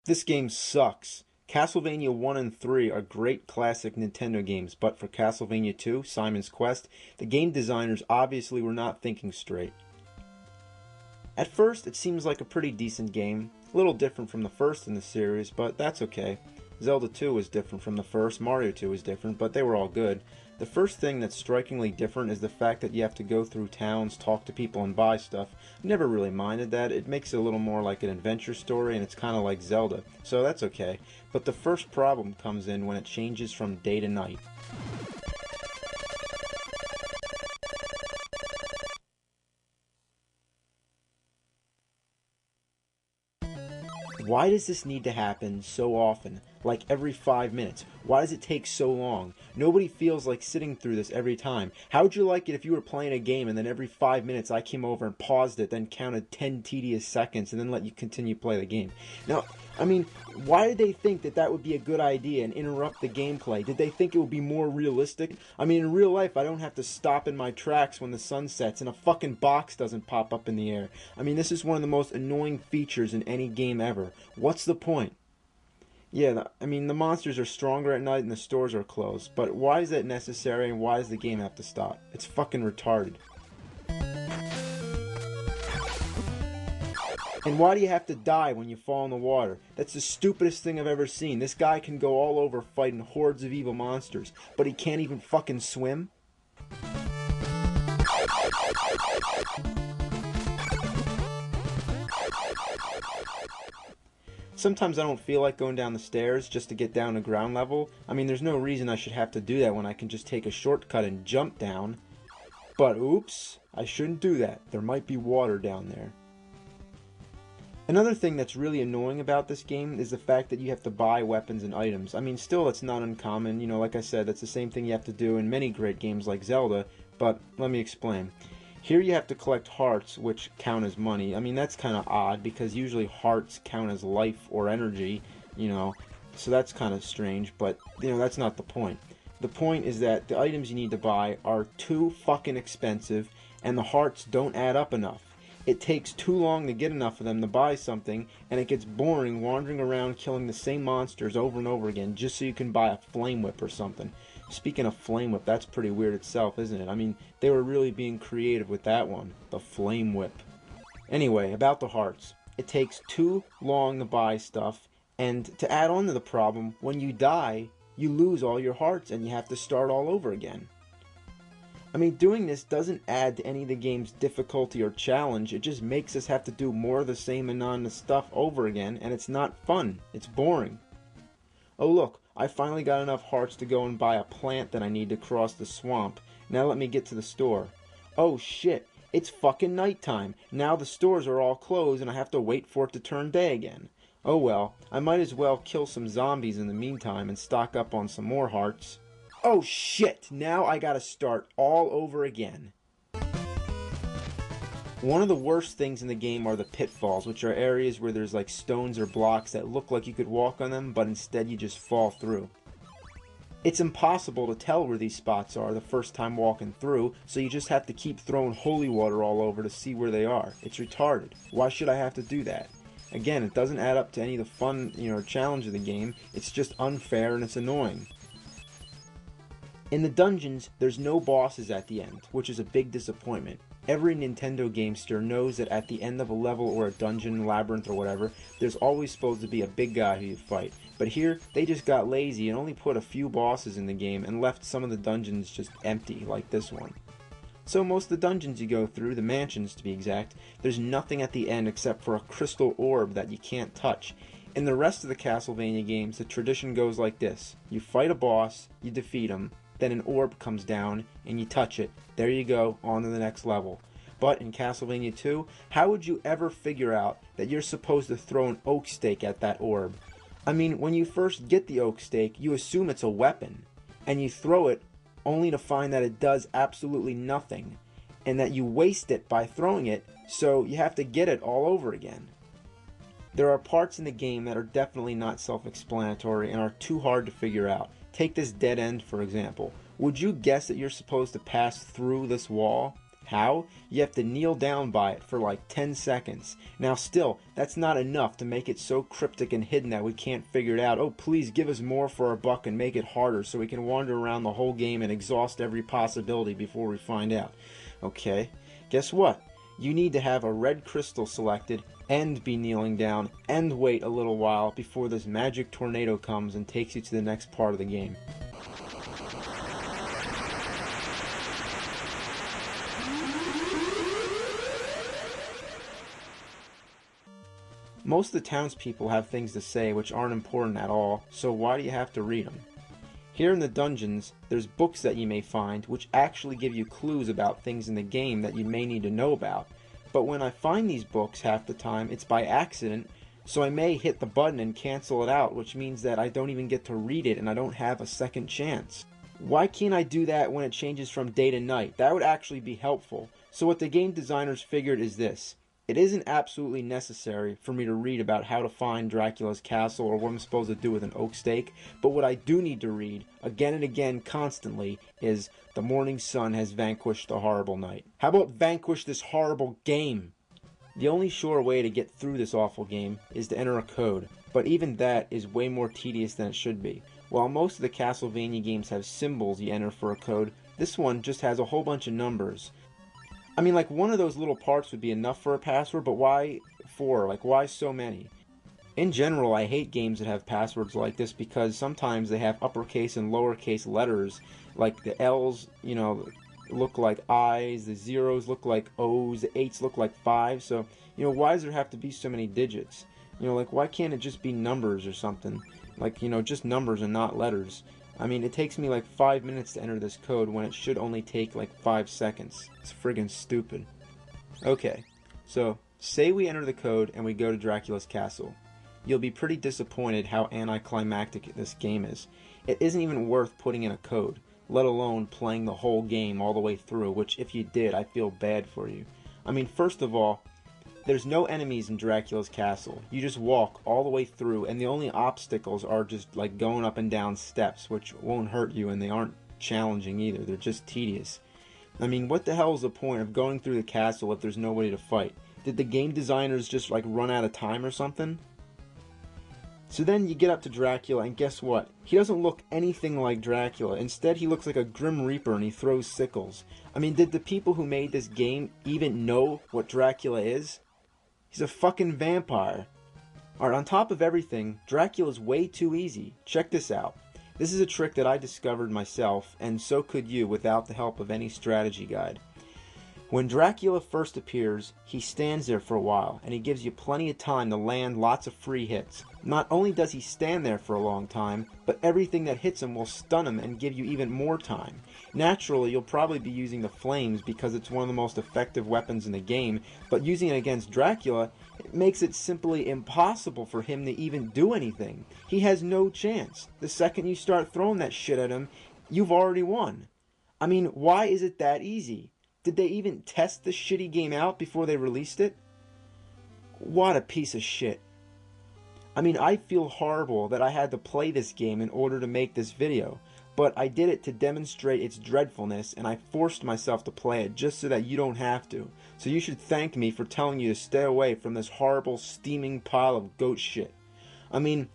This game sucks. Castlevania 1 and 3 are great classic Nintendo games, but for Castlevania 2, Simon's Quest, the game designers obviously were not thinking straight. At first, it seems like a pretty decent game, a little different from the first in the series, but that's okay. Zelda 2 was different from the first, Mario 2 was different, but they were all good. The first thing that's strikingly different is the fact that you have to go through towns, talk to people, and buy stuff. Never really minded that. It makes it a little more like an adventure story, and it's kind of like Zelda, so that's okay. But the first problem comes in when it changes from day to night. Why does this need to happen so often? Like every 5 minutes? Why does it take so long? Nobody feels like sitting through this every time. How would you like it if you were playing a game and then every 5 minutes I came over and paused it, then counted 10 tedious seconds and then let you continue to play the game? Now, I mean, why did they think that that would be a good idea and interrupt the gameplay? Did they think it would be more realistic? I mean, in real life, I don't have to stop in my tracks when the sun sets and a fucking box doesn't pop up in the air. I mean, this is one of the most annoying features in any game ever. What's the point? Yeah, I mean, the monsters are stronger at night and the stores are closed, but why is that necessary and why does the game have to stop? It's fucking retarded. And why do you have to die when you fall in the water? That's the stupidest thing I've ever seen. This guy can go all over fighting hordes of evil monsters, but he can't even fucking swim? Sometimes I don't feel like going down the stairs just to get down to ground level. I mean, there's no reason I should have to do that when I can just take a shortcut and jump down. But oops, I shouldn't do that. There might be water down there. Another thing that's really annoying about this game is the fact that you have to buy weapons and items. I mean, still, it's not uncommon. You know, like I said, that's the same thing you have to do in many great games like Zelda, but let me explain. Here you have to collect hearts, which count as money. I mean, that's kind of odd, because usually hearts count as life or energy, you know, so that's kind of strange, but, you know, that's not the point. The point is that the items you need to buy are too fucking expensive, and the hearts don't add up enough. It takes too long to get enough of them to buy something, and it gets boring wandering around killing the same monsters over and over again just so you can buy a flame whip or something. Speaking of flame whip, that's pretty weird itself, isn't it? I mean, they were really being creative with that one. The flame whip. Anyway, about the hearts. It takes too long to buy stuff, and to add on to the problem, when you die, you lose all your hearts and you have to start all over again. I mean, doing this doesn't add to any of the game's difficulty or challenge, it just makes us have to do more of the same monotonous stuff over again, and it's not fun. It's boring. Oh look, I finally got enough hearts to go and buy a plant that I need to cross the swamp. Now let me get to the store. Oh shit, it's fucking nighttime. Now the stores are all closed and I have to wait for it to turn day again. Oh well, I might as well kill some zombies in the meantime and stock up on some more hearts. Oh shit, now I gotta start all over again. One of the worst things in the game are the pitfalls, which are areas where there's like stones or blocks that look like you could walk on them, but instead you just fall through. It's impossible to tell where these spots are the first time walking through, so you just have to keep throwing holy water all over to see where they are. It's retarded. Why should I have to do that? Again, it doesn't add up to any of the fun, or challenge of the game. It's just unfair and it's annoying. In the dungeons, there's no bosses at the end, which is a big disappointment. Every Nintendo gamester knows that at the end of a level or a dungeon, labyrinth, or whatever, there's always supposed to be a big guy who you fight. But here, they just got lazy and only put a few bosses in the game and left some of the dungeons just empty, like this one. So most of the dungeons you go through, the mansions to be exact, there's nothing at the end except for a crystal orb that you can't touch. In the rest of the Castlevania games, the tradition goes like this. You fight a boss, you defeat him, then an orb comes down, and you touch it. There you go, on to the next level. But in Castlevania 2, how would you ever figure out that you're supposed to throw an oak stake at that orb? I mean, when you first get the oak stake, you assume it's a weapon, and you throw it only to find that it does absolutely nothing, and that you waste it by throwing it, so you have to get it all over again. There are parts in the game that are definitely not self-explanatory and are too hard to figure out. Take this dead end, for example. Would you guess that you're supposed to pass through this wall? How? You have to kneel down by it for like 10 seconds. Now still, that's not enough to make it so cryptic and hidden that we can't figure it out. Oh, please give us more for our buck and make it harder so we can wander around the whole game and exhaust every possibility before we find out. Okay, guess what? You need to have a red crystal selected and be kneeling down and wait a little while before this magic tornado comes and takes you to the next part of the game. Most of the townspeople have things to say which aren't important at all, so why do you have to read them? Here in the dungeons, there's books that you may find which actually give you clues about things in the game that you may need to know about. But when I find these books half the time, it's by accident, so I may hit the button and cancel it out, which means that I don't even get to read it and I don't have a second chance. Why can't I do that when it changes from day to night? That would actually be helpful. So what the game designers figured is this. It isn't absolutely necessary for me to read about how to find Dracula's castle or what I'm supposed to do with an oak stake, but what I do need to read, again and again, constantly, is the morning sun has vanquished the horrible night. How about vanquish this horrible game? The only sure way to get through this awful game is to enter a code, but even that is way more tedious than it should be. While most of the Castlevania games have symbols you enter for a code, this one just has a whole bunch of numbers. I mean, like, one of those little parts would be enough for a password, but why 4? Like, why so many? In general, I hate games that have passwords like this because sometimes they have uppercase and lowercase letters. Like, the L's, you know, look like I's, the zeros look like O's, the 8's look like 5. So, you know, why does there have to be so many digits? You know, like, why can't it just be numbers or something? Like, you know, just numbers and not letters. I mean, it takes me like 5 minutes to enter this code when it should only take like 5 seconds. It's friggin' stupid. Okay, so say we enter the code and we go to Dracula's castle. You'll be pretty disappointed how anticlimactic this game is. It isn't even worth putting in a code, let alone playing the whole game all the way through, which if you did, I feel bad for you. I mean, first of all, there's no enemies in Dracula's castle. You just walk all the way through, and the only obstacles are just like going up and down steps, which won't hurt you, and they aren't challenging either. They're just tedious. I mean, what the hell is the point of going through the castle if there's nobody to fight? Did the game designers just like run out of time or something? So then you get up to Dracula, and guess what? He doesn't look anything like Dracula. Instead, he looks like a Grim Reaper, and he throws sickles. I mean, did the people who made this game even know what Dracula is? He's a fucking vampire. Alright, on top of everything, Dracula's way too easy. Check this out. This is a trick that I discovered myself, and so could you without the help of any strategy guide. When Dracula first appears, he stands there for a while, and he gives you plenty of time to land lots of free hits. Not only does he stand there for a long time, but everything that hits him will stun him and give you even more time. Naturally, you'll probably be using the flames because it's one of the most effective weapons in the game, but using it against Dracula, it makes it simply impossible for him to even do anything. He has no chance. The second you start throwing that shit at him, you've already won. I mean, why is it that easy? Did they even test the shitty game out before they released it? What a piece of shit. I mean, I feel horrible that I had to play this game in order to make this video, but I did it to demonstrate its dreadfulness, and I forced myself to play it just so that you don't have to. So you should thank me for telling you to stay away from this horrible, steaming pile of goat shit. I mean,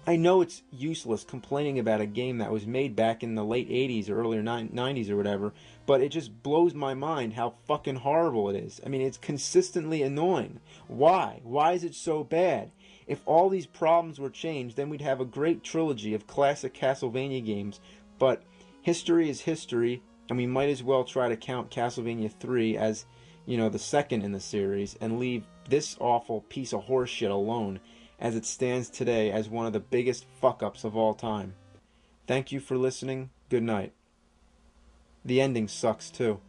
I know it's useless complaining about a game that was made back in the late 80s or earlier 90s or whatever, but it just blows my mind how fucking horrible it is. I mean, it's consistently annoying. Why? Why is it so bad? If all these problems were changed, then we'd have a great trilogy of classic Castlevania games, but history is history, and we might as well try to count Castlevania 3 as, you know, the second in the series, and leave this awful piece of horseshit alone, as it stands today as one of the biggest fuck-ups of all time. Thank you for listening. Good night. The ending sucks too.